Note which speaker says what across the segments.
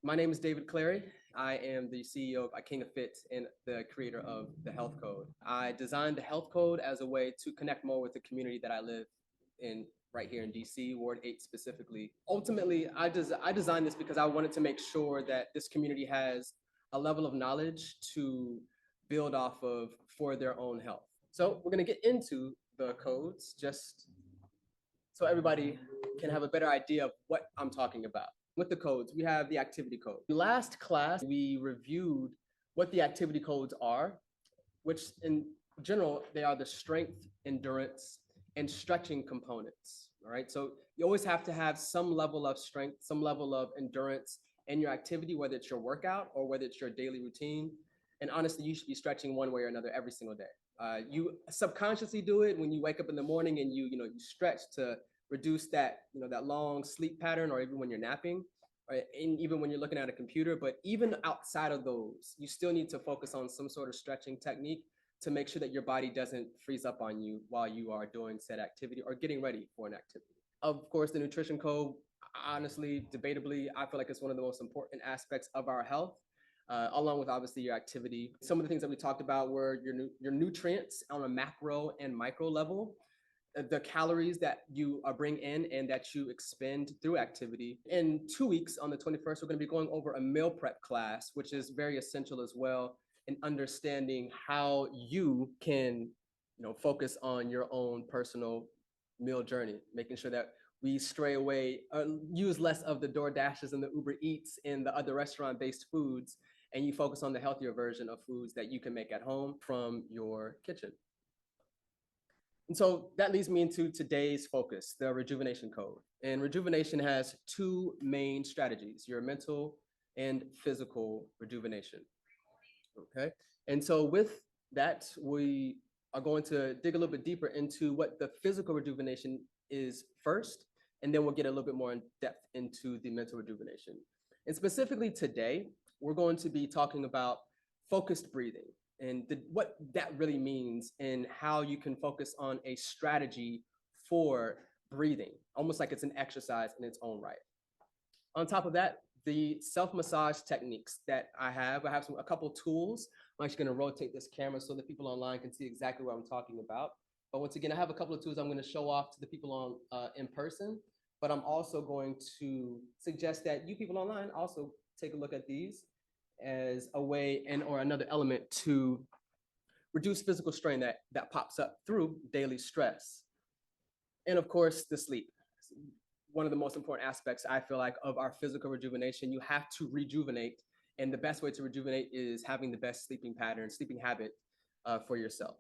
Speaker 1: My name is David Clary. I am the CEO of King of Fit and the creator of the Health Code. I designed the Health Code as a way to connect more with the community that I live in right here in DC, Ward 8 specifically. Ultimately, I designed this because I wanted to make sure that this community has a level of knowledge to build off of for their own health. So we're going to get into the codes just so everybody can have a better idea of what I'm talking about. With the codes, we have the activity code. Last class, we reviewed what the activity codes are, which in general, they are the strength, endurance, and stretching components. All right. So you always have to have some level of strength, some level of endurance in your activity, whether it's your workout or whether it's your daily routine. And honestly, you should be stretching one way or another every single day. You subconsciously do it when you wake up in the morning and you stretch to reduce that that long sleep pattern, or even when you're napping, right? And even when you're looking at a computer. But even outside of those, you still need to focus on some sort of stretching technique to make sure that your body doesn't freeze up on you while you are doing said activity or getting ready for an activity. Of course, the nutrition code, honestly, debatably, I feel like it's one of the most important aspects of our health. Along with obviously your activity. Some of the things that we talked about were your nutrients on a macro and micro level, the calories that you bring in and that you expend through activity. In 2 weeks, on the 21st, we're going to be going over a meal prep class, which is very essential as well in understanding how you can focus on your own personal meal journey, making sure that we stray away, use less of the DoorDashes and the Uber Eats and the other restaurant-based foods, and you focus on the healthier version of foods that you can make at home from your kitchen. And so that leads me into today's focus, the rejuvenation code. And rejuvenation has two main strategies, your mental and physical rejuvenation. Okay. And so with that, we are going to dig a little bit deeper into what the physical rejuvenation is first, and then we'll get a little bit more in depth into the mental rejuvenation. And specifically today, we're going to be talking about focused breathing and what that really means and how you can focus on a strategy for breathing, almost like it's an exercise in its own right. On top of that, the self-massage techniques that I have a couple tools. I'm actually going to rotate this camera so that people online can see exactly what I'm talking about. But once again, I have a couple of tools I'm going to show off to the people on in person, but I'm also going to suggest that you people online also take a look at these as a way or another element to reduce physical strain that pops up through daily stress. And of course, the sleep. One of the most important aspects, I feel like, of our physical rejuvenation. You have to rejuvenate, and the best way to rejuvenate is having the best sleeping pattern, sleeping habit for yourself.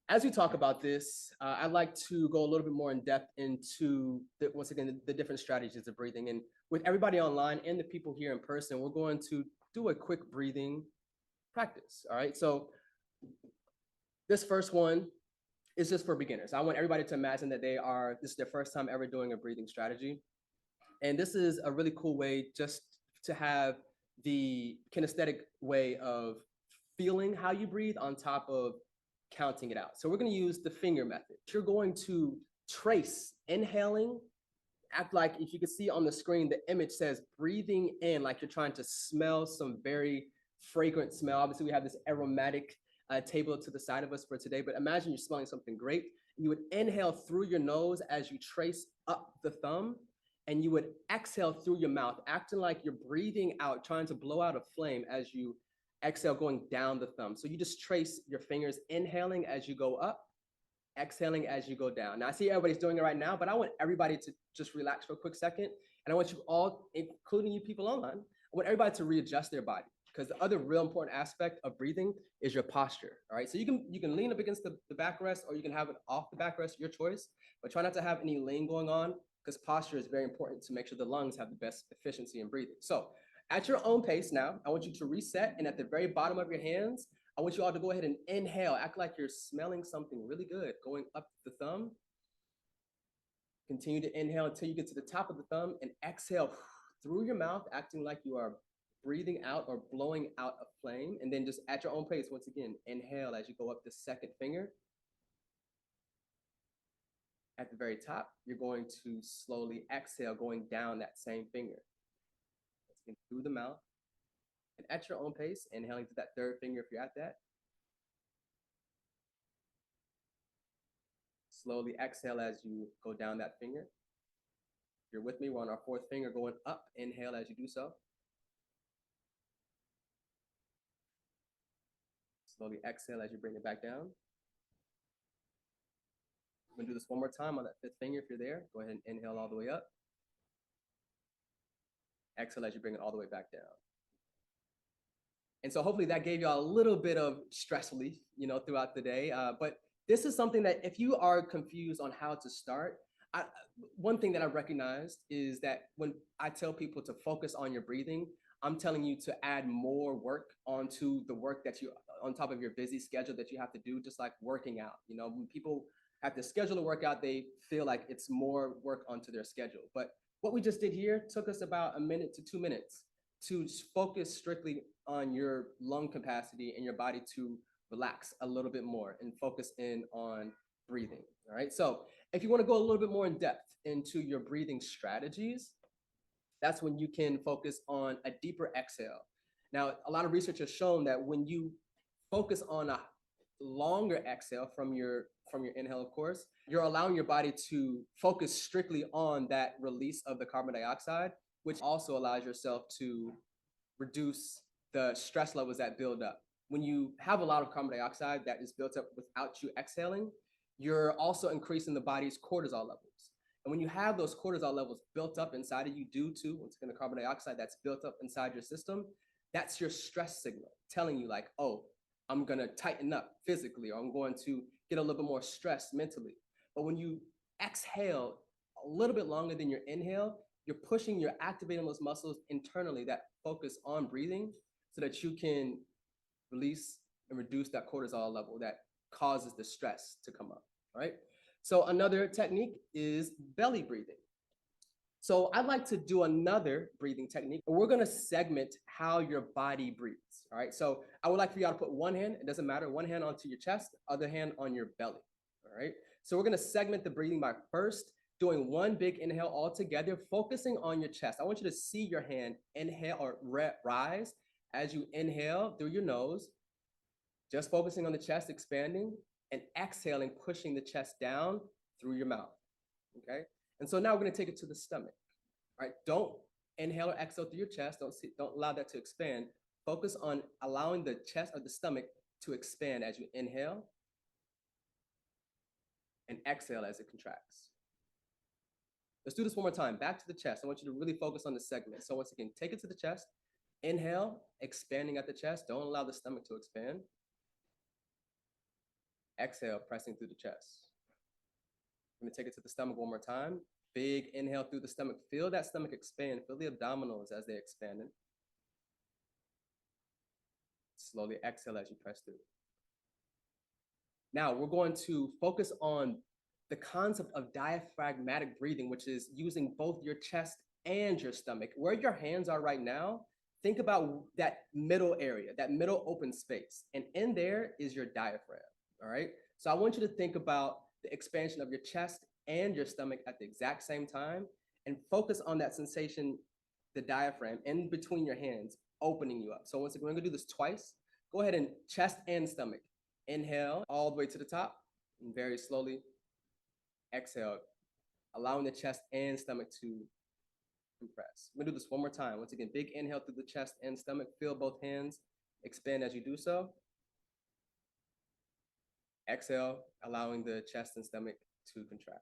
Speaker 1: As we talk about this, I'd like to go a little bit more in depth into, once again, the different strategies of breathing. And with everybody online and the people here in person, we're going to do a quick breathing practice, all right? So this first one is just for beginners. I want everybody to imagine that this is their first time ever doing a breathing strategy. And this is a really cool way just to have the kinesthetic way of feeling how you breathe on top of counting it out. So we're going to use the finger method. You're going to trace inhaling, act like, if you can see on the screen, the image says breathing in, like you're trying to smell some very fragrant smell. Obviously, we have this aromatic table to the side of us for today, but imagine you're smelling something great. You would inhale through your nose as you trace up the thumb, and you would exhale through your mouth, acting like you're breathing out, trying to blow out a flame as you exhale, going down the thumb. So you just trace your fingers, inhaling as you go up, exhaling as you go down. Now, I see everybody's doing it right now, but I want everybody to just relax for a quick second. And I want you all, including you people online, I want everybody to readjust their body, because the other real important aspect of breathing is your posture. All right. So you can lean up against the backrest, or you can have it off the backrest, your choice, but try not to have any lean going on, because posture is very important to make sure the lungs have the best efficiency in breathing. So at your own pace now, I want you to reset, and at the very bottom of your hands, I want you all to go ahead and inhale, act like you're smelling something really good, going up the thumb. Continue to inhale until you get to the top of the thumb, and exhale through your mouth, acting like you are breathing out or blowing out a flame. And then just at your own pace, once again, inhale as you go up the second finger. At the very top, you're going to slowly exhale, going down that same finger. Through the mouth, And at your own pace, inhaling to that third finger if you're at that. Slowly exhale as you go down that finger. If you're with me, we're on our fourth finger going up. Inhale as you do so. Slowly exhale as you bring it back down. We're gonna do this one more time on that fifth finger if you're there. Go ahead and inhale all the way up. Exhale as you bring it all the way back down. And so hopefully that gave you a little bit of stress relief, throughout the day. But this is something that if you are confused on how to start, one thing that I recognized is that when I tell people to focus on your breathing, I'm telling you to add more work onto the work that you, on top of your busy schedule that you have to do, just like working out. When people have to schedule a workout, they feel like it's more work onto their schedule. But what we just did here took us about 1 minute to 2 minutes to focus strictly on your lung capacity and your body to relax a little bit more and focus in on breathing. All right. So if you want to go a little bit more in depth into your breathing strategies, that's when you can focus on a deeper exhale. Now, a lot of research has shown that when you focus on a longer exhale from your inhale, of course, you're allowing your body to focus strictly on that release of the carbon dioxide, which also allows yourself to reduce the stress levels that build up. When you have a lot of carbon dioxide that is built up without you exhaling, you're also increasing the body's cortisol levels. And when you have those cortisol levels built up inside of you due to, once again, the carbon dioxide that's built up inside your system, that's your stress signal telling you like, oh, I'm going to tighten up physically, or I'm going to get a little bit more stressed mentally. But when you exhale a little bit longer than your inhale, you're activating those muscles internally that focus on breathing so that you can release and reduce that cortisol level that causes the stress to come up, right? So another technique is belly breathing. So I'd like to do another breathing technique. We're gonna segment how your body breathes, all right? So I would like for y'all to put one hand, it doesn't matter, one hand onto your chest, other hand on your belly, all right? So we're gonna segment the breathing by first doing one big inhale all together, focusing on your chest. I want you to see your hand inhale or rise as you inhale through your nose, just focusing on the chest expanding, and exhaling, pushing the chest down through your mouth, okay? And so now we're gonna take it to the stomach, all right? Don't inhale or exhale through your chest. Don't allow that to expand. Focus on allowing the chest or the stomach to expand as you inhale and exhale as it contracts. Let's do this one more time. Back to the chest. I want you to really focus on the segment. So once again, take it to the chest. Inhale, expanding at the chest. Don't allow the stomach to expand. Exhale, pressing through the chest. I'm gonna take it to the stomach one more time. Big inhale through the stomach. Feel that stomach expand. Feel the abdominals as they expand. Slowly exhale as you press through. Now we're going to focus on the concept of diaphragmatic breathing, which is using both your chest and your stomach. Where your hands are right now, think about that middle area, that middle open space. And in there is your diaphragm, all right? So I want you to think about the expansion of your chest and your stomach at the exact same time and focus on that sensation, the diaphragm in between your hands, opening you up. So once again, we're gonna do this twice. Go ahead and chest and stomach. Inhale all the way to the top and very slowly exhale, allowing the chest and stomach to compress. We're gonna do this one more time. Once again, big inhale through the chest and stomach. Feel both hands expand as you do so. Exhale, allowing the chest and stomach to contract.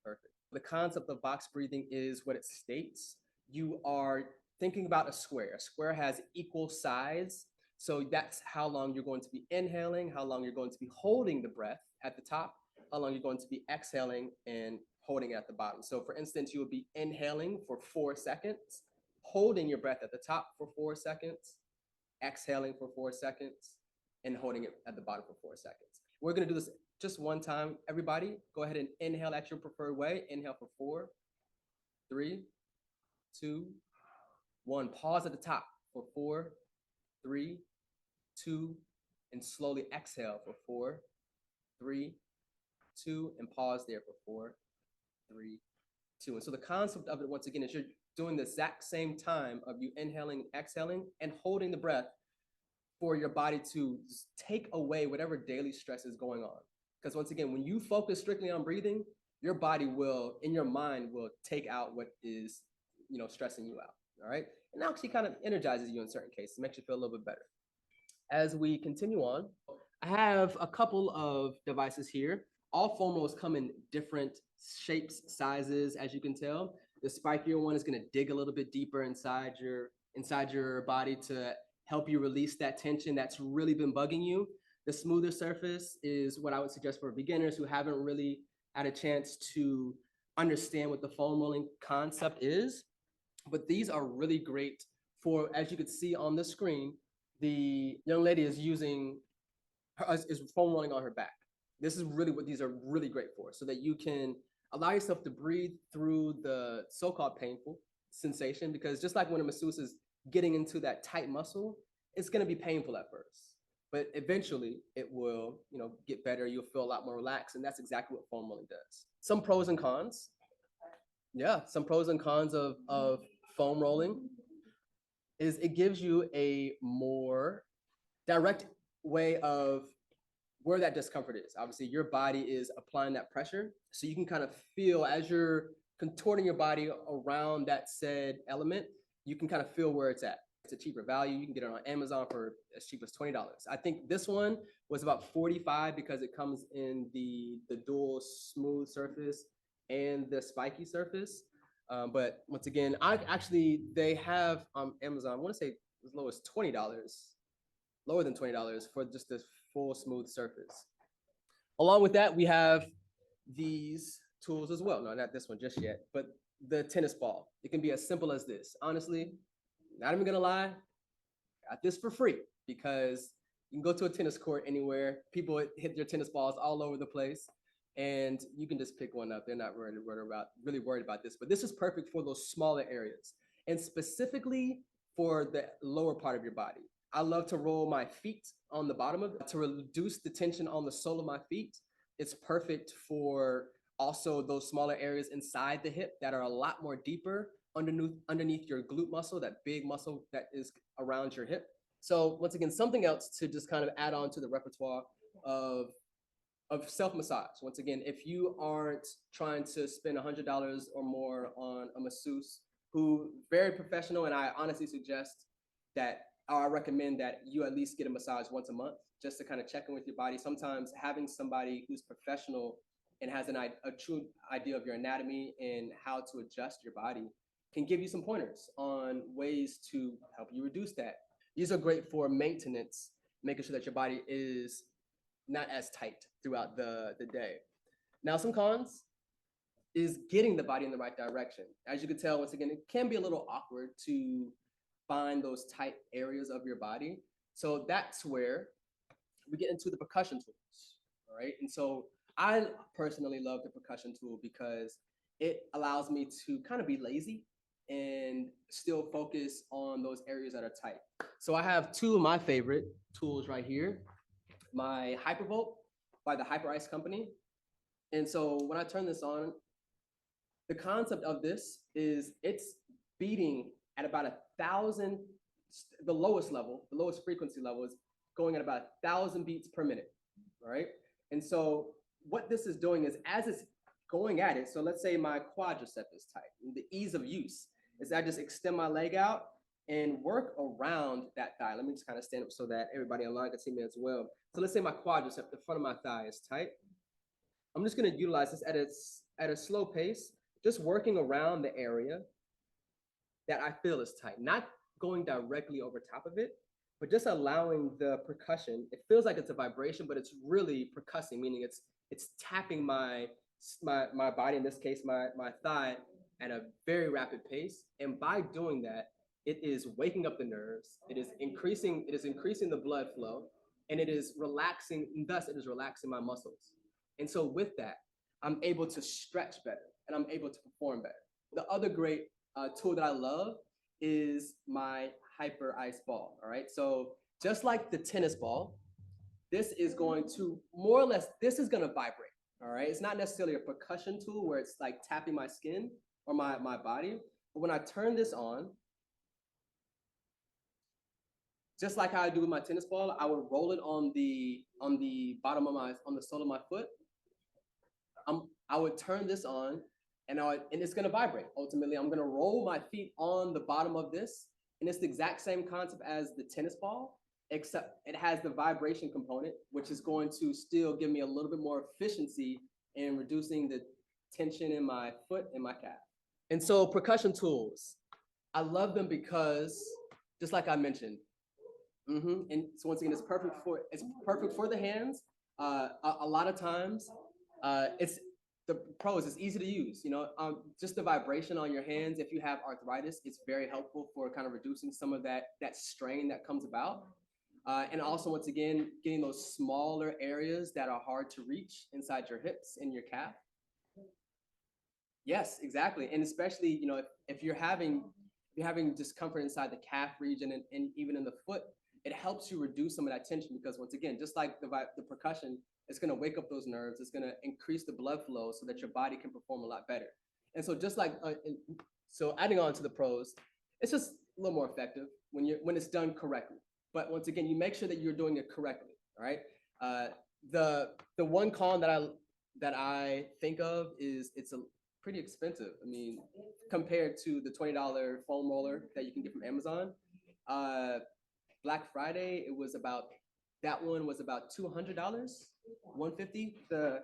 Speaker 1: Perfect. The concept of box breathing is what it states. You are thinking about a square. A square has equal sides. So that's how long you're going to be inhaling, how long you're going to be holding the breath at the top, how long you're going to be exhaling and holding it at the bottom. So for instance, you would be inhaling for 4 seconds, holding your breath at the top for 4 seconds, exhaling for 4 seconds, and holding it at the bottom for 4 seconds. We're gonna do this just one time. Everybody, go ahead and inhale at your preferred way. Inhale for 4, 3, 2, 1. Pause at the top for 4, 3, 2, and slowly exhale for 4, 3, 2, and pause there for 4, 3, 2. And so the concept of it, once again, is doing the exact same time of you inhaling, exhaling, and holding the breath for your body to take away whatever daily stress is going on. Because once again, when you focus strictly on breathing, your body will, in your mind, will take out what is, stressing you out. All right. And actually kind of energizes you in certain cases, makes you feel a little bit better. As we continue on, I have a couple of devices here. All foam rolls come in different shapes, sizes, as you can tell. The spikier one is going to dig a little bit deeper inside your body to help you release that tension that's really been bugging you. The smoother surface is what I would suggest for beginners who haven't really had a chance to understand what the foam rolling concept is. But these are really great for, as you could see on the screen, the young lady is using is foam rolling on her back. This is really what these are really great for, so that you can allow yourself to breathe through the so-called painful sensation, because just like when a masseuse is getting into that tight muscle, it's going to be painful at first, but eventually it will, get better. You'll feel a lot more relaxed, and that's exactly what foam rolling does. Some pros and cons. Yeah, some pros and cons of foam rolling is it gives you a more direct way of where that discomfort is. Obviously, your body is applying that pressure, so you can kind of feel as you're contorting your body around that said element, you can kind of feel where it's at. It's a cheaper value. You can get it on Amazon for as cheap as $20. I think this one was about $45 because it comes in the dual smooth surface and the spiky surface. But once again, they have on Amazon, I want to say as low as $20, lower than $20 for just this full smooth surface. Along with that, we have these tools as well. No, not this one just yet, but the tennis ball. It can be as simple as this. Honestly, not even gonna lie, got this for free because you can go to a tennis court anywhere. People hit their tennis balls all over the place, and you can just pick one up. They're not really worried about this, but this is perfect for those smaller areas, and specifically for the lower part of your body. I love to roll my feet on the bottom of it to reduce the tension on the sole of my feet. It's perfect for also those smaller areas inside the hip that are a lot more deeper underneath your glute muscle, that big muscle that is around your hip. So once again, something else to just kind of add on to the repertoire of self-massage. Once again, if you aren't trying to spend $100 or more on a masseuse who very professional, and I honestly suggest that, or I recommend that you at least get a massage once a month just to kind of check in with your body. Sometimes having somebody who's professional and has a true idea of your anatomy and how to adjust your body can give you some pointers on ways to help you reduce that. These are great for maintenance, making sure that your body is not as tight throughout the day. Now, some cons is getting the body in the right direction. As you can tell, once again, it can be a little awkward to find those tight areas of your body. So that's where we get into the percussion tools, all right? And so I personally love the percussion tool because it allows me to kind of be lazy and still focus on those areas that are tight. So I have two of my favorite tools right here. My Hypervolt by the Hyper Ice Company. And so when I turn this on, the concept of this is it's beating at about 1,000, the lowest frequency level is going at about 1,000 beats per minute, all right? And so what this is doing is as it's going at it, so let's say my quadricep is tight, and the ease of use is I just extend my leg out and work around that thigh. Let me just kind of stand up so that everybody online can see me as well. So let's say my quadricep, the front of my thigh is tight. I'm just gonna utilize this at a slow pace, just working around the area that I feel is tight, not going directly over top of it, but just allowing the percussion. It feels like it's a vibration, but it's really percussing, meaning it's tapping my body, in this case, my thigh, at a very rapid pace. And by doing that, it is waking up the nerves, it is increasing the blood flow, and it is relaxing, and thus it is relaxing my muscles. And so with that, I'm able to stretch better and I'm able to perform better. The other great tool that I love is my Hyper Ice Ball, all right? So just like the tennis ball, this is going to more or less, this is gonna vibrate, all right? It's not necessarily a percussion tool where it's like tapping my skin or my body, But when I turn this on, just like how I do with my tennis ball, I would roll it on the bottom of on the sole of my foot. I would turn this on, and it's gonna vibrate. Ultimately, I'm gonna roll my feet on the bottom of this, and it's the exact same concept as the tennis ball, except it has the vibration component, which is going to still give me a little bit more efficiency in reducing the tension in my foot and my calf. And so percussion tools, I love them because, just like I mentioned, and so once again, it's perfect for the hands. A lot of times, it's the pros. It's easy to use. Just the vibration on your hands. If you have arthritis, it's very helpful for kind of reducing some of that strain that comes about. And also, once again, getting those smaller areas that are hard to reach inside your hips and your calf. Yes, exactly. And especially, if you're having discomfort inside the calf region and even in the foot, it helps you reduce some of that tension because once again, just like the percussion, it's going to wake up those nerves. It's going to increase the blood flow so that your body can perform a lot better. And so just like, so adding on to the pros, it's just a little more effective when it's done correctly. But once again, you make sure that you're doing it correctly. All right. The one con that I think of is it's a pretty expensive. I mean, compared to the $20 foam roller that you can get from Amazon. Black Friday, that one was about $200, $150.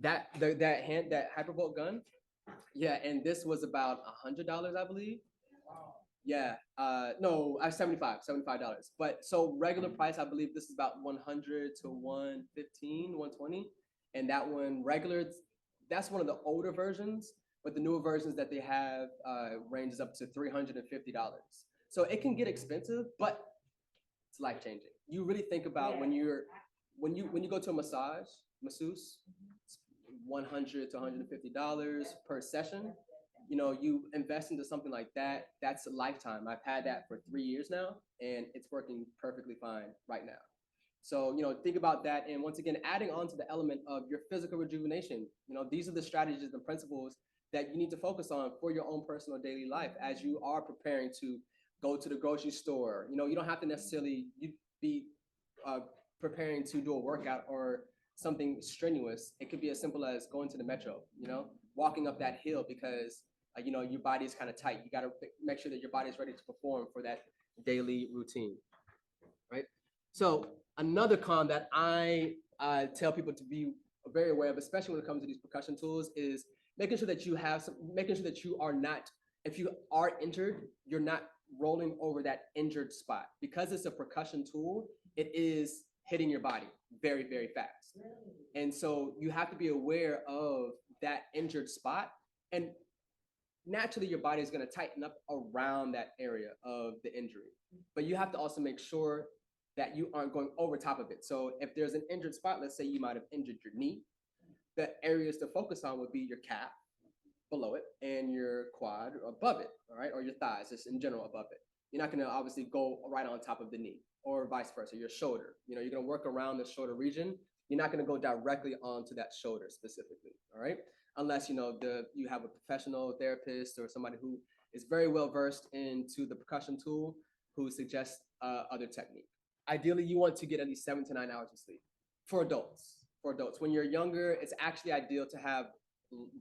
Speaker 1: That hypervolt gun, yeah, and this was about $100, I believe. Yeah, no, $75. But so regular price, I believe this is about 100 to 115, 120, and that one regular, that's one of the older versions. But the newer versions that they have ranges up to $350. So it can get expensive, but it's life changing. You really think about when you go to a masseuse, it's $100 to $150 per session. You invest into something like that. That's a lifetime. I've had that for 3 years now, and it's working perfectly fine right now. So, think about that. And once again, adding on to the element of your physical rejuvenation, these are the strategies and principles that you need to focus on for your own personal daily life as you are preparing to go to the grocery store. You don't have to necessarily be preparing to do a workout or something strenuous. It could be as simple as going to the metro, walking up that hill because, your body is kind of tight. You got to make sure that your body is ready to perform for that daily routine, right? So another con that I tell people to be very aware of, especially when it comes to these percussion tools, is making sure that you are not, if you are injured, you're not rolling over that injured spot. Because it's a percussion tool, it is hitting your body very, very fast. And so you have to be aware of that injured spot. And naturally, your body is going to tighten up around that area of the injury. But you have to also make sure that you aren't going over top of it. So if there's an injured spot, let's say you might have injured your knee, the areas to focus on would be your calf below it and your quad above it, all right, or your thighs, just in general above it. You're not going to obviously go right on top of the knee, or vice versa, your shoulder. You're going to work around the shoulder region. You're not going to go directly onto that shoulder specifically, all right, unless you have a professional therapist or somebody who is very well versed into the percussion tool who suggests other technique. Ideally, you want to get at least 7 to 9 hours of sleep for adults. When you're younger, it's actually ideal to have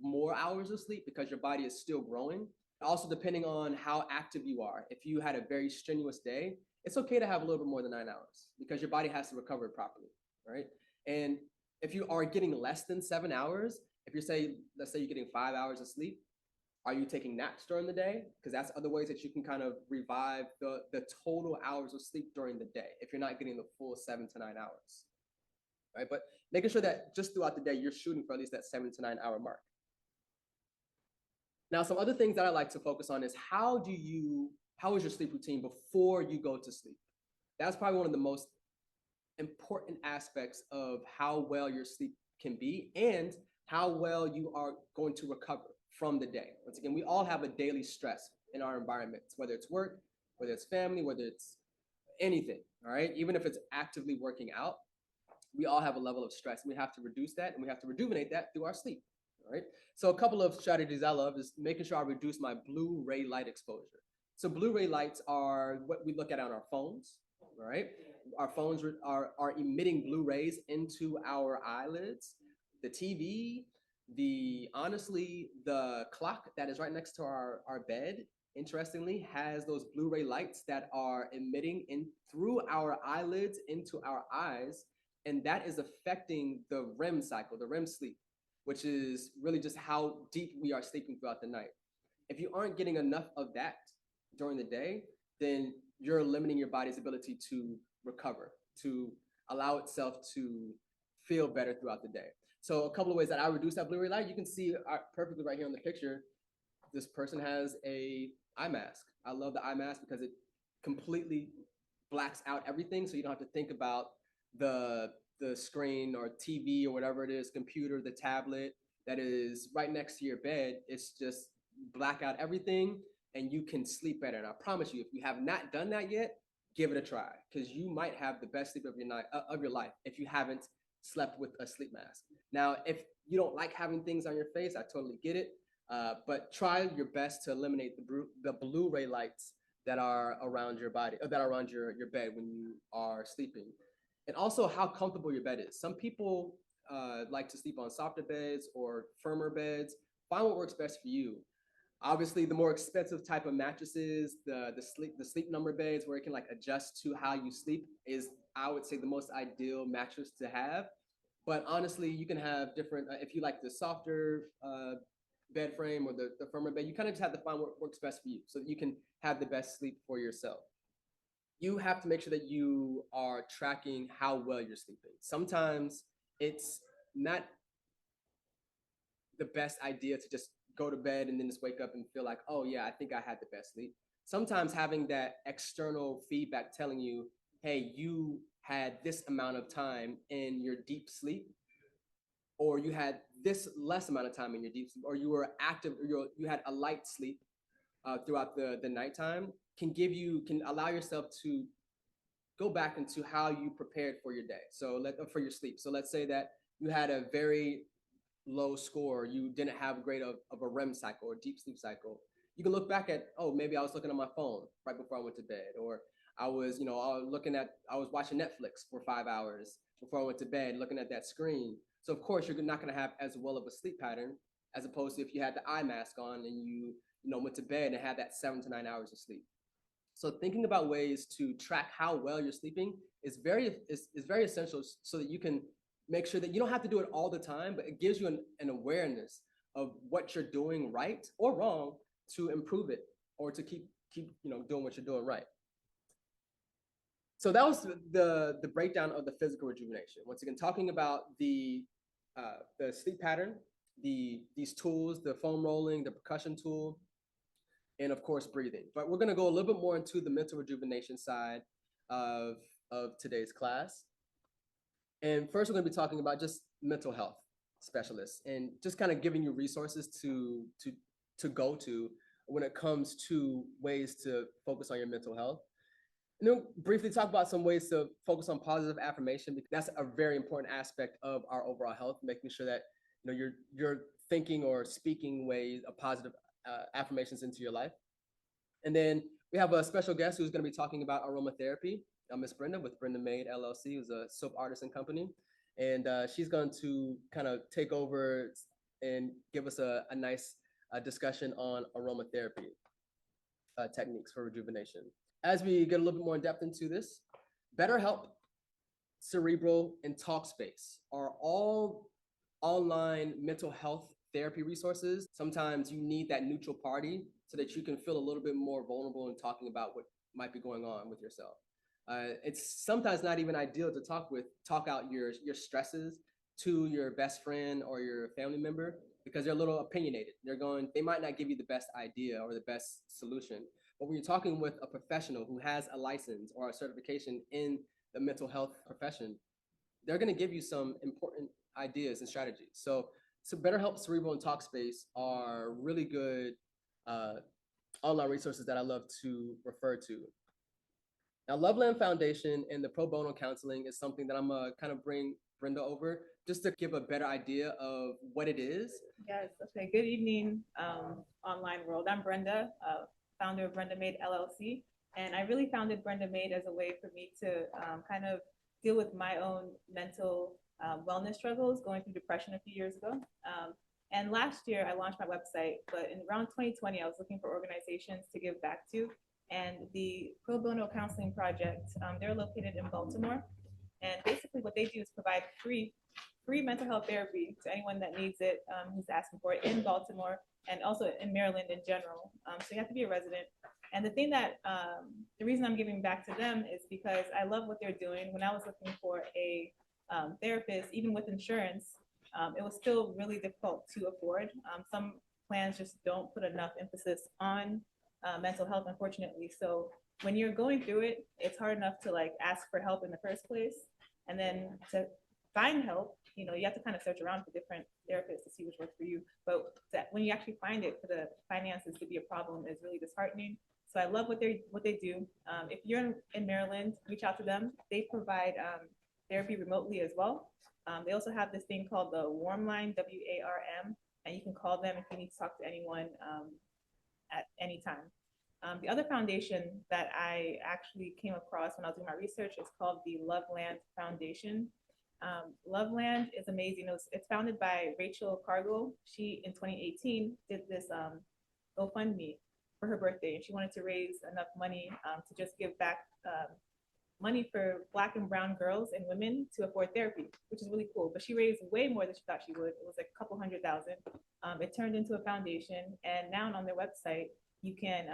Speaker 1: more hours of sleep because your body is still growing. Also, depending on how active you are, if you had a very strenuous day, it's okay to have a little bit more than 9 hours because your body has to recover properly, right? And if you are getting less than 7 hours, let's say you're getting 5 hours of sleep, are you taking naps during the day? Because that's other ways that you can kind of revive the total hours of sleep during the day if you're not getting the full 7 to 9 hours, right? But making sure that just throughout the day, you're shooting for at least that 7 to 9 hour mark. Now, some other things that I like to focus on is how is your sleep routine before you go to sleep? That's probably one of the most important aspects of how well your sleep can be and how well you are going to recover from the day. Once again, we all have a daily stress in our environments, whether it's work, whether it's family, whether it's anything, all right? Even if it's actively working out, we all have a level of stress. And we have to reduce that and we have to rejuvenate that through our sleep, All right. So a couple of strategies I love is making sure I reduce my blue ray light exposure. So blue ray lights are what we look at on our phones. All right. Our phones are emitting blue rays into our eyelids, the TV, the honestly, the clock that is right next to our bed, interestingly, has those blue ray lights that are emitting in through our eyelids into our eyes. And that is affecting the REM cycle, the REM sleep, which is really just how deep we are sleeping throughout the night. If you aren't getting enough of that during the day, then you're limiting your body's ability to recover, to allow itself to feel better throughout the day. So a couple of ways that I reduce that blue ray light, you can see perfectly right here on the picture. This person has a eye mask. I love the eye mask because it completely blacks out everything, so you don't have to think about the the screen or TV or whatever it is, computer, the tablet that is right next to your bed. It's just black out everything and you can sleep better. And I promise you, if you have not done that yet, give it a try because you might have the best sleep of your night of your life if you haven't slept with a sleep mask. Now, if you don't like having things on your face, I totally get it. But try your best to eliminate the blue ray lights that are around your body, or that are around your bed when you are sleeping. And also how comfortable your bed is. Some people like to sleep on softer beds or firmer beds. Find what works best for you. Obviously, the more expensive type of mattresses, the sleep number beds where it can like adjust to how you sleep is, I would say, the most ideal mattress to have. But honestly, you can have different. If you like the softer bed frame or the firmer bed, you kind of just have to find what works best for you so that you can have the best sleep for yourself. You have to make sure that you are tracking how well you're sleeping. Sometimes it's not the best idea to just go to bed and then just wake up and feel like, oh yeah, I think I had the best sleep. Sometimes having that external feedback telling you, hey, you had this amount of time in your deep sleep, or you had this less amount of time in your deep sleep, or you were active, or you had a light sleep throughout the nighttime, can allow yourself to go back into how you prepared for your day. So for your sleep. So let's say that you had a very low score, you didn't have great of a REM cycle or deep sleep cycle. You can look back at, oh, maybe I was looking at my phone right before I went to bed, or I was watching Netflix for 5 hours before I went to bed, looking at that screen. So of course you're not going to have as well of a sleep pattern as opposed to if you had the eye mask on and you went to bed and had that 7 to 9 hours of sleep. So thinking about ways to track how well you're sleeping is very essential so that you can make sure that you don't have to do it all the time, but it gives you an awareness of what you're doing right or wrong to improve it or to keep doing what you're doing right. So that was the breakdown of the physical rejuvenation. Once again, talking about the sleep pattern, these tools, the foam rolling, the percussion tool, and of course breathing. But we're going to go a little bit more into the mental rejuvenation side of today's class. And first, we're going to be talking about just mental health specialists and just kind of giving you resources to go to when it comes to ways to focus on your mental health. And then briefly talk about some ways to focus on positive affirmation, because that's a very important aspect of our overall health, making sure that you're thinking or speaking ways of positive affirmations into your life. And then we have a special guest who's going to be talking about aromatherapy, Miss Brenda with BrendaMade LLC, who's a soap artisan company. And she's going to kind of take over and give us a nice discussion on aromatherapy techniques for rejuvenation. As we get a little bit more in depth into this, BetterHelp, Cerebral, and Talkspace are all online mental health therapy resources. Sometimes you need that neutral party so that you can feel a little bit more vulnerable in talking about what might be going on with yourself. It's sometimes not even ideal to talk out your stresses to your best friend or your family member because they're a little opinionated. They might not give you the best idea or the best solution. But when you're talking with a professional who has a license or a certification in the mental health profession, they're going to give you some important ideas and strategies. So BetterHelp, Cerebral, and Talkspace are really good online resources that I love to refer to. Now, Loveland Foundation and the pro bono counseling is something that I'm gonna kind of bring Brenda over just to give a better idea of what it is.
Speaker 2: Yes, okay. Good evening, online world. I'm Brenda, founder of BrendaMade LLC. And I really founded BrendaMade as a way for me to kind of deal with my own mental wellness struggles going through depression a few years ago. And last year I launched my website, but in around 2020, I was looking for organizations to give back to. And the Pro Bono Counseling Project, they're located in Baltimore. And basically what they do is provide free mental health therapy to anyone that needs it, who's asking for it in Baltimore and also in Maryland in general. So you have to be a resident. And the thing that, the reason I'm giving back to them is because I love what they're doing. When I was looking for a therapist, even with insurance, it was still really difficult to afford. Some plans just don't put enough emphasis on mental health, unfortunately. So when you're going through it, it's hard enough to like ask for help in the first place. And then to find help, you know, you have to kind of search around for different therapists to see which works for you. But when you actually find it, for the finances to be a problem is really disheartening. So I love what they do. If you're in Maryland, reach out to them. They provide therapy remotely as well. They also have this thing called the Warm Line, WARM, and you can call them if you need to talk to anyone at any time. The other foundation that I actually came across when I was doing my research is called the Loveland Foundation. Loveland is amazing. It's founded by Rachel Cargill. She, in 2018, did this GoFundMe for her birthday, and she wanted to raise enough money to just give back money for Black and brown girls and women to afford therapy, which is really cool. But she raised way more than she thought she would. It was like a couple $100,000. It turned into a foundation, and now on their website, you can,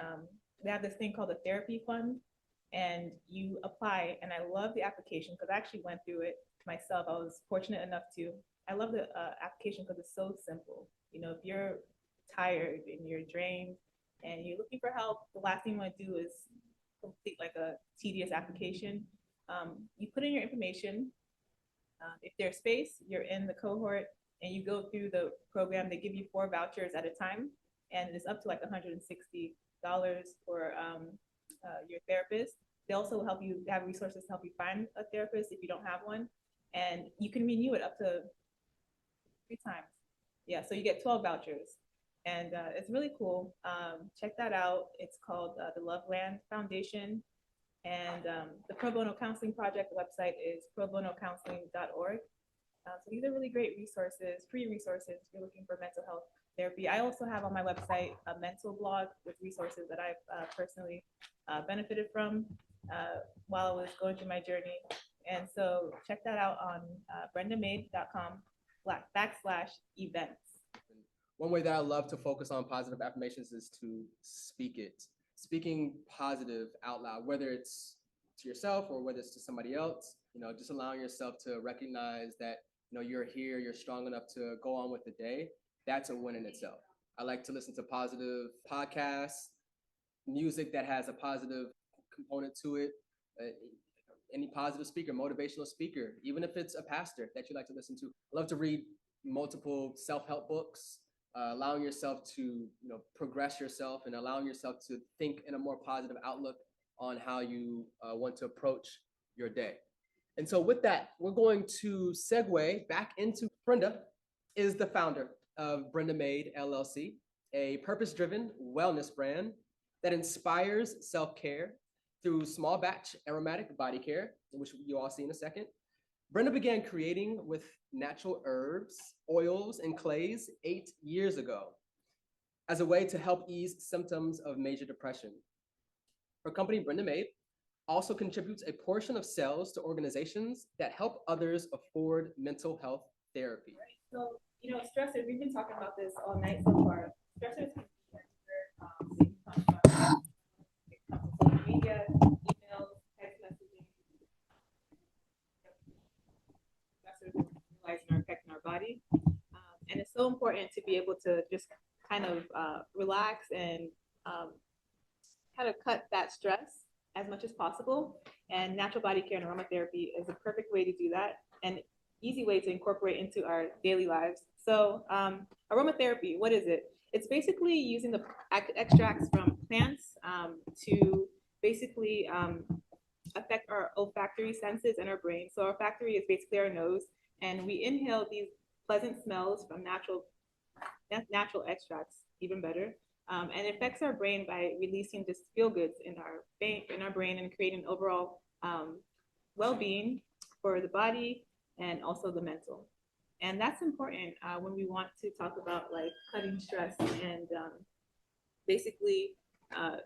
Speaker 2: they have this thing called a therapy fund, and you apply. And I love the application because I actually went through it myself. I was fortunate enough to. I love the application because it's so simple. You know, if you're tired and you're drained and you're looking for help, the last thing you want to do is complete like a tedious application. You put in your information. If there's space, you're in the cohort and you go through the program. They give you 4 vouchers at a time, and it's up to like $160 for your therapist. They also help you have resources to help you find a therapist if you don't have one, and you can renew it up to 3 times. Yeah, so you get 12 vouchers, and it's really cool. Check that out. It's called the Loveland Foundation, and the Pro Bono Counseling Project website is probonocounseling.org. So these are really great resources, free resources if you're looking for mental health therapy. I also have on my website a mental blog with resources that I've personally benefited from while I was going through my journey. And so check that out on brendamade.com/events.
Speaker 1: One way that I love to focus on positive affirmations is to speak it. Speaking positive out loud, whether it's to yourself or whether it's to somebody else, you know, just allowing yourself to recognize that, you know, you're here, you're strong enough to go on with the day. That's a win in itself. I like to listen to positive podcasts, music that has a positive component to it. Any positive speaker, motivational speaker, even if it's a pastor that you like to listen to. I love to read multiple self-help books, allowing yourself to, you know, progress yourself and allowing yourself to think in a more positive outlook on how you want to approach your day. And so with that, we're going to segue back into Brenda is the founder of BrendaMade LLC, a purpose-driven wellness brand that inspires self-care through small batch aromatic body care, which you all see in a second. Brenda began creating with natural herbs, oils, and clays 8 years ago as a way to help ease symptoms of major depression. Her company, BrendaMade, also contributes a portion of sales to organizations that help others afford mental health therapy.
Speaker 2: So, you know, stressors, we've been talking about this all night so far. Stressors can be social media, emails, text messaging. Stressors are realizing are affecting our body. And it's so important to be able to just kind of relax and kind of cut that stress as much as possible. And natural body care and aromatherapy is a perfect way to do that, and easy way to incorporate into our daily lives. So aromatherapy, what is it? It's basically using the extracts from plants to basically affect our olfactory senses in our brain. So our olfactory is basically our nose, And we inhale these pleasant smells from natural extracts, even better. And it affects our brain by releasing just feel goods in our brain and creating overall well-being for the body and also the mental. And that's important when we want to talk about like cutting stress and basically uh,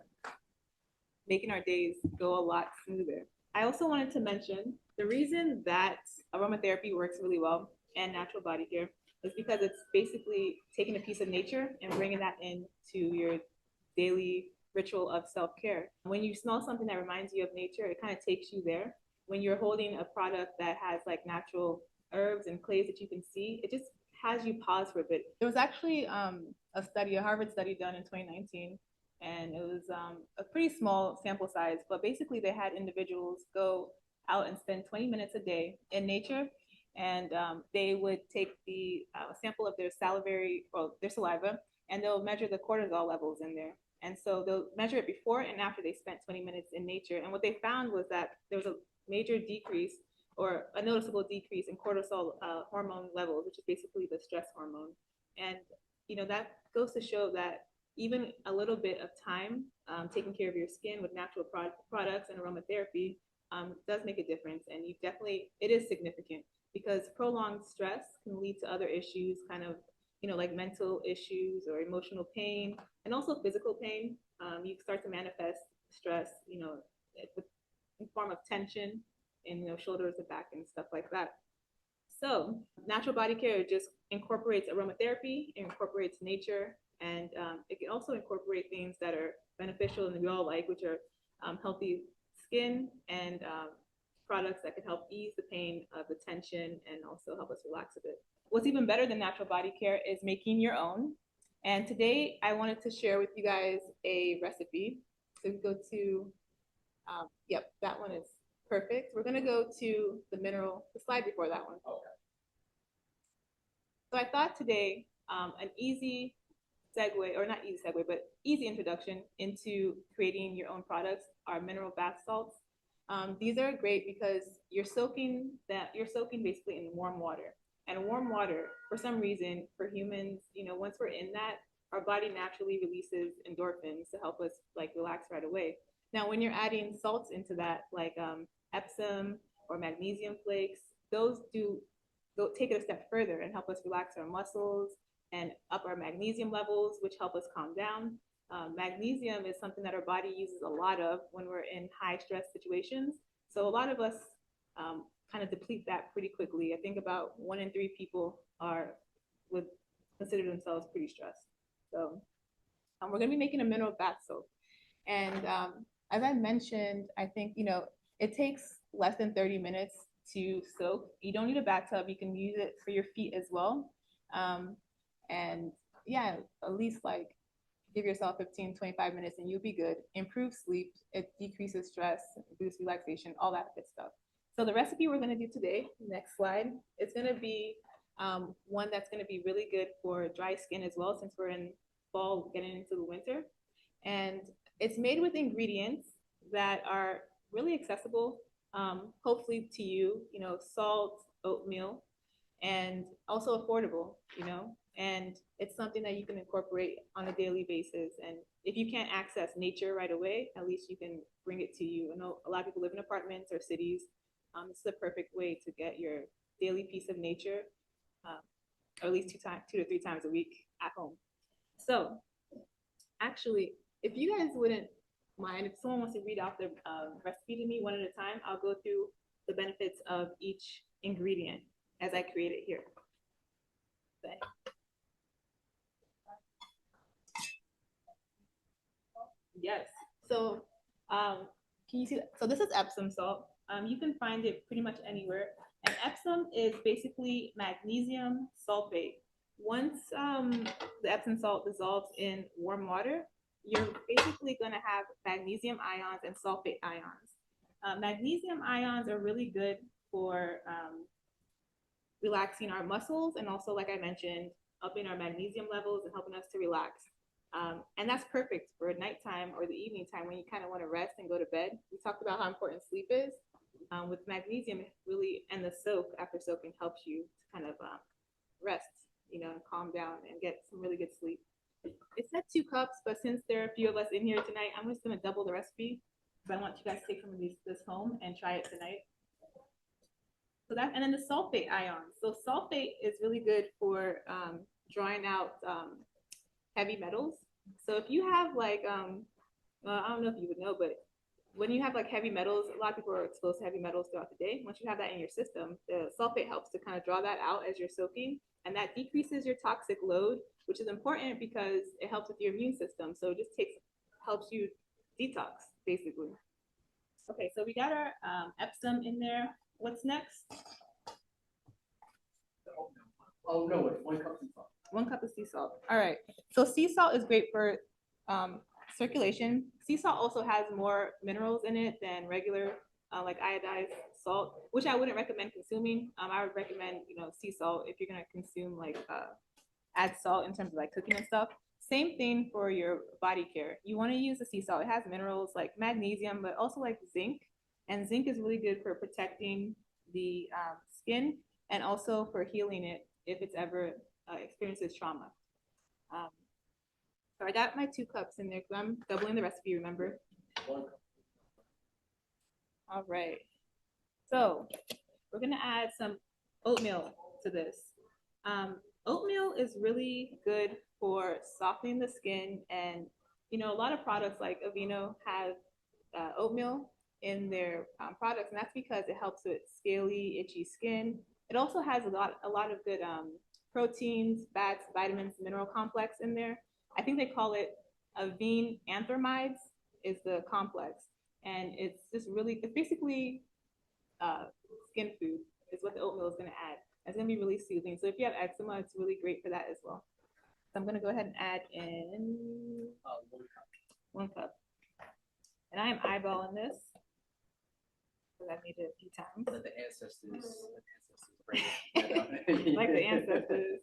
Speaker 2: making our days go a lot smoother. I also wanted to mention the reason that aromatherapy works really well and natural body care is because it's basically taking a piece of nature and bringing that into your daily ritual of self-care. When you smell something that reminds you of nature, it kind of takes you there. When you're holding a product that has like natural herbs and clays that you can see, it just has you pause for a bit. There was actually a Harvard study done in 2019, and it was a pretty small sample size, but basically they had individuals go out and spend 20 minutes a day in nature, and they would take the sample of their their saliva, and they'll measure the cortisol levels in there. And so they'll measure it before and after they spent 20 minutes in nature. And what they found was that there was a major decrease or a noticeable decrease in cortisol hormone levels, which is basically the stress hormone. And, that goes to show that even a little bit of time taking care of your skin with natural products and aromatherapy does make a difference. And it is significant because prolonged stress can lead to other issues, kind of, like mental issues or emotional pain and also physical pain. You start to manifest stress, in form of tension in shoulders and back and stuff like that. So natural body care just incorporates aromatherapy, it incorporates nature, and it can also incorporate things that are beneficial and we all like, which are healthy skin and products that can help ease the pain of the tension and also help us relax a bit. What's even better than natural body care is making your own. And today I wanted to share with you guys a recipe. So we go to, yep, that one is perfect. We're gonna go to the slide before that one. Okay. So I thought today an easy segue, or not easy segue, but easy introduction into creating your own products are mineral bath salts. These are great because you're soaking basically in warm water. And warm water, for some reason, for humans, once we're in that, our body naturally releases endorphins to help us like relax right away. Now, when you're adding salts into that, like Epsom or magnesium flakes, they'll take it a step further and help us relax our muscles and up our magnesium levels, which help us calm down. Magnesium is something that our body uses a lot of when we're in high stress situations. So a lot of us kind of deplete that pretty quickly. I think about 1 in 3 people would consider themselves pretty stressed. So we're gonna be making a mineral bath soap. And as I mentioned, I think, it takes less than 30 minutes to soak. You don't need a bathtub. You can use it for your feet as well. And yeah, at least like give yourself 15, 25 minutes and you'll be good. Improve sleep, it decreases stress, boosts relaxation, all that good stuff. So the recipe we're gonna do today, next slide, it's gonna be one that's gonna be really good for dry skin as well, since we're in fall, getting into the winter. And it's made with ingredients that are really accessible, hopefully to you, salt, oatmeal, and also affordable, and it's something that you can incorporate on a daily basis. And if you can't access nature right away, at least you can bring it to you. I know a lot of people live in apartments or cities. This is the perfect way to get your daily piece of nature, or at least 2 to 3 times a week at home. So actually, if you guys wouldn't mind, if someone wants to read off the recipe to me one at a time, I'll go through the benefits of each ingredient as I create it here. Okay. Yes. So can you see that? So this is Epsom salt. You can find it pretty much anywhere. And Epsom is basically magnesium sulfate. Once the Epsom salt dissolves in warm water, you're basically going to have magnesium ions and sulfate ions. Magnesium ions are really good for relaxing our muscles and also, like I mentioned, upping our magnesium levels and helping us to relax. And that's perfect for nighttime or the evening time when you kind of want to rest and go to bed. We talked about how important sleep is. with magnesium, it really, and the soak after soaking helps you to kind of rest, and calm down and get some really good sleep. It said 2 cups, but since there are a few of us in here tonight, I'm just gonna double the recipe. But I want you guys to take some of this home and try it tonight. So that, and then the sulfate ions. So sulfate is really good for drawing out heavy metals. So if you have like, well, I don't know if you would know, but when you have like heavy metals, a lot of people are exposed to heavy metals throughout the day. Once you have that in your system, the sulfate helps to kind of draw that out as you're soaking, and that decreases your toxic load, which is important because it helps with your immune system. So it just helps you detox, basically. Okay, so we got our Epsom in there. What's next?
Speaker 1: Oh no, it's 1 cup of sea salt.
Speaker 2: 1 cup of sea salt. All right. So sea salt is great for circulation. Sea salt also has more minerals in it than regular like iodized salt, which I wouldn't recommend consuming. I would recommend, sea salt if you're gonna consume like add salt in terms of like cooking and stuff. Same thing for your body care. You want to use the sea salt. It has minerals like magnesium, but also like zinc. And zinc is really good for protecting the skin and also for healing it if it's ever experiences trauma. So I got my 2 cups in there because I'm doubling the recipe, remember? All right. So we're gonna add some oatmeal to this. Oatmeal is really good for softening the skin, and a lot of products like Aveeno have oatmeal in their products, and that's because it helps with scaly, itchy skin. It also has a lot of good proteins, fats, vitamins, mineral complex in there. I think they call it Avene anthamides is the complex, and it's basically skin food is what the oatmeal is going to add. It's going to be really soothing. So if you have eczema, it's really great for that as well. So I'm going to go ahead and add in
Speaker 1: 1 cup.
Speaker 2: 1 cup. And I am eyeballing this because I've made it a few times.
Speaker 1: Like the ancestors bring it.
Speaker 2: Like the ancestors.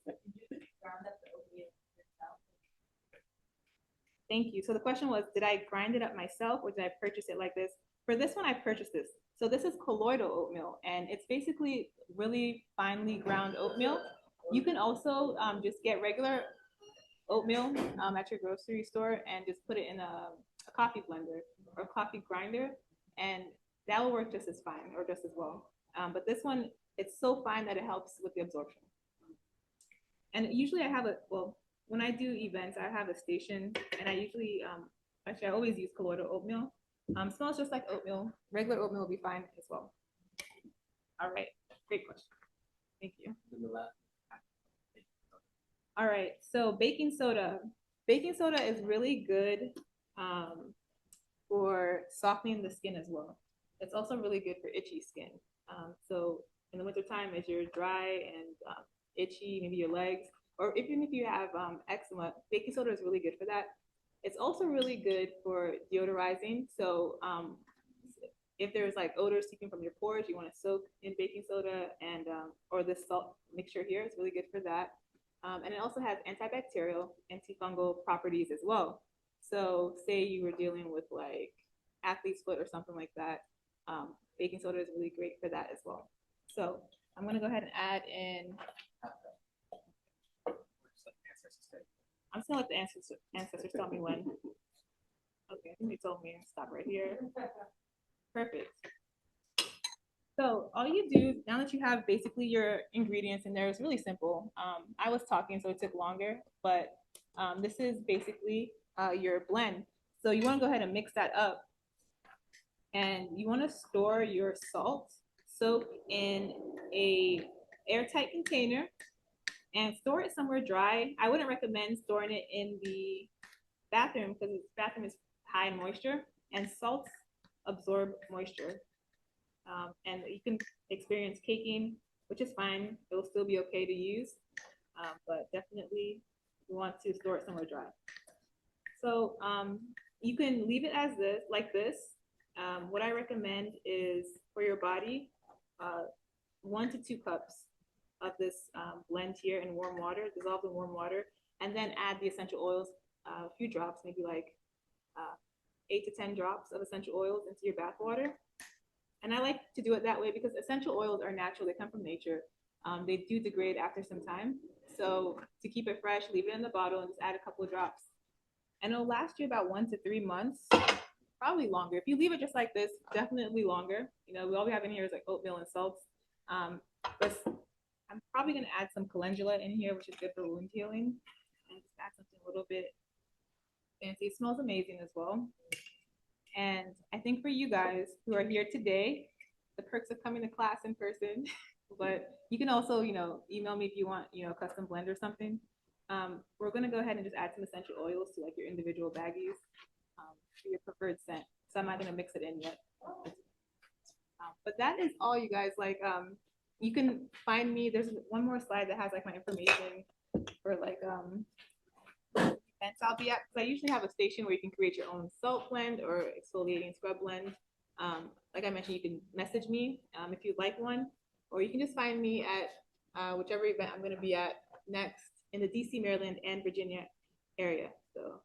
Speaker 2: Thank you. So the question was, did I grind it up myself or did I purchase it like this? For this one, I purchased this. So this is colloidal oatmeal, and it's basically really finely ground oatmeal. You can also just get regular oatmeal at your grocery store and just put it in a coffee blender or coffee grinder, and that will work just as fine or just as well. But this one, it's so fine that it helps with the absorption. And usually I have when I do events, I have a station, and I usually, I always use colloidal oatmeal. Smells just like oatmeal. Regular oatmeal will be fine as well. All right, great question. Thank you. All right, so baking soda. Baking soda is really good for softening the skin as well. It's also really good for itchy skin. So in the wintertime, as you're dry and itchy, maybe your legs, or even if you have eczema, baking soda is really good for that. It's also really good for deodorizing. So if there's like odor seeping from your pores, you want to soak in baking soda and or this salt mixture here is really good for that. And it also has antibacterial, antifungal properties as well. So say you were dealing with like athlete's foot or something like that, baking soda is really great for that as well. So I'm gonna go ahead and add in. I'm just gonna let the ancestors tell me when. Okay, I think they told me to stop right here. Perfect. So all you do, now that you have basically your ingredients in there, it's really simple. I was talking, so it took longer, but this is basically your blend. So you wanna go ahead and mix that up, and you wanna store your salt soak in a airtight container and store it somewhere dry. I wouldn't recommend storing it in the bathroom because the bathroom is high in moisture, and salts absorb moisture. And you can experience caking, which is fine. It will still be okay to use, but definitely you want to store it somewhere dry. So you can leave it as this, like this. What I recommend is for your body, 1 to 2 cups of this blend here in warm water, dissolved in warm water, and then add the essential oils, a few drops, maybe like 8 to 10 drops of essential oils into your bath water. And And I like to do it that way because essential oils are natural, they come from nature. They do degrade after some time. So to keep it fresh, leave it in the bottle and just add a couple of drops. And it'll last you about 1 to 3 months, probably longer. If you leave it just like this, definitely longer. You know, all we have in here is like oatmeal and salts. But I'm probably gonna add some calendula in here, which is good for wound healing. And just add something a little bit fancy. It smells amazing as well. And I think for you guys who are here today, the perks of coming to class in person, but you can also, you know, email me if you want, you know, a custom blend or something. We're gonna go ahead and just add some essential oils to like your individual baggies for your preferred scent. So I'm not gonna mix it in yet. But that is all, you guys. Like, you can find me. There's one more slide that has like my information for like events I'll be at. Because I usually have a station where you can create your own salt blend or exfoliating scrub blend. Like I mentioned, you can message me if you'd like one, or you can just find me at whichever event I'm going to be at next in the DC, Maryland, and Virginia area. So,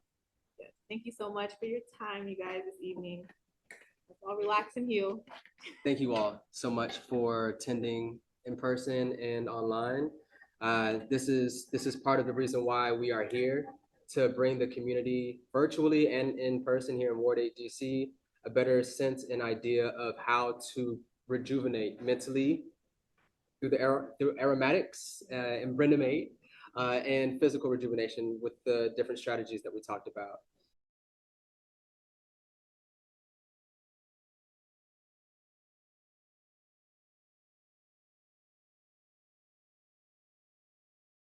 Speaker 2: yes, thank you so much for your time, you guys, this evening. Let's all relax and heal.
Speaker 1: Thank you all so much for attending in person and online. This is part of the reason why we are here, to bring the community virtually and in person here in Ward 8 DC a better sense and idea of how to rejuvenate mentally through aromatics and BrendaMade and physical rejuvenation with the different strategies that we talked about.